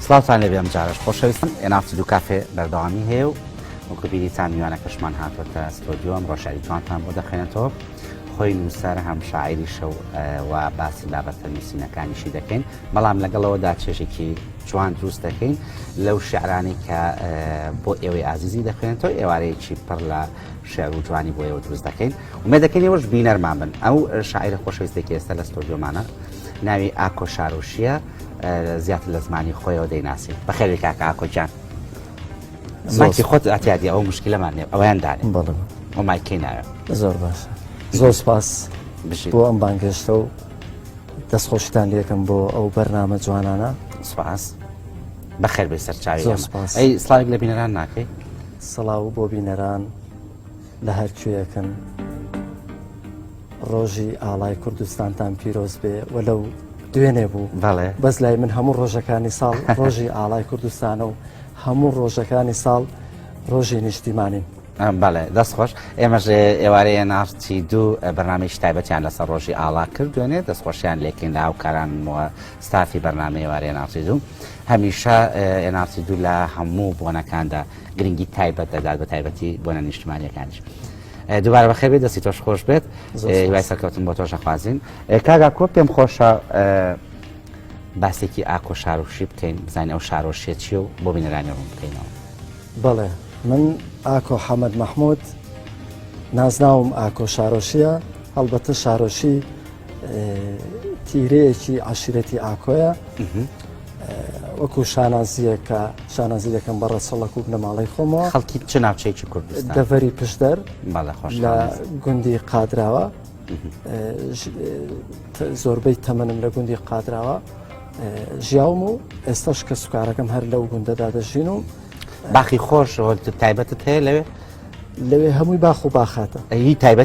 سڵاوتان لێبێ ئەم جارش خۆشەویستم ئێناوچی دوو کافێ بەردەوامی هەیە و وەکو بیریتان میوانەکەشمان هاتوۆتە ستۆدیۆ ئەمڕۆ شاری جوانتان بۆ دەخێنێتەوە خۆی نووسەر هەم شاعیریشە و باسی بابەتە نووسینەکانیشی دەکەین بەڵام لەگەڵەوەدا چێژێکی جوان دروست دەکەین لەو شیعرانی کە بۆ ئێوەی ئازیزی دەخوێنێتەوە ئێوارەیەکی پڕ لە شێعر و جوانی بۆ ئێوە دروست دەکەین ومێ دەکەین ئێوەش بینەرمان بن ئەو شاعیرە خۆشەویستێکی ئێستا لە ستۆدیۆمانە ناوی ئاکۆ شاروشیە زیاتر لە زمانی خۆیەوە دەیناسی بەخێری کاکە ئاکۆجان مایکی خۆت ئاتیادی ئەو مشکلەمان نێ ئەویان دانێ ئەو مایکەی ناوێت زۆر باشە زۆر سپاس بۆ ئەم بانگەشتە و دەستخۆشتان لێکم بۆ ئەو بەرنامە جوانانە سپاس بەخێر بێ سەرچاوی ئەی سڵاوێک لە بینەران ناکەی سڵاو بۆ بینەران لە هەرکوێیەکن ڕۆژی ئاڵای کوردستانتان پیرۆز بێ وەلەو دوێنێ بوو بەس لای من هەموو ڕۆژەکانی ساڵ ڕۆژی ئاڵای کوردستانە و هەموو ڕۆژەکانی ساڵ ڕۆژی نیشتیمانین بەڵێ دەستخۆش ئێمەژ ئێوارەیە ناوچی دوو بەرنامەی تایبەتیان لەسەر ڕۆژی ئاڵا کرد دوێنێ دەستخۆشیان لێکین لە هاوکارانەوە ستافی بەرنامە ئێوارەیە ناوچی دوو هەمیشە ئێناوچی دوو لە هەموو بۆنەکاندا گرنگی تایبەت دەدات بە تایبەتی بۆنە نیشتیمانیەکانیش دووبارە بەخێر بێت دەستی تۆش خۆش بێت وای سەرکەوتن بۆ تۆشە خوازین کاگا کۆ پێم خۆشە باسێکی ئاکۆ شاروشی بکەین بزانین ئەو شارۆشیە چیە و بۆ بینەرانی ڕوون بکەینەوە بەڵێ من ئاکۆ حەمەد مەحموود نازناوم ئاکۆ شارۆشیە هەڵبەتە شارۆشی تیرەیەکی عەشیرەتی ئاکۆیە وەکو شانازیەکە شانازی دەکەم بە ڕەچەڵک و بنەماڵەی خۆمەوە خەڵکی چ ناوچەیەکی کوردستان دەڤەری پشدەر لە گوندی قادراوە زۆربەی تەمەنم لە گوندی قادراوە ژیاوم و ئێستاش کە سوکارەکەم هەر لەو گوندەدا دەژین و باخی خۆش تایبەتت هەیە لەوێ لەوێ هەمووی باخ و باخاتە هی تایبەت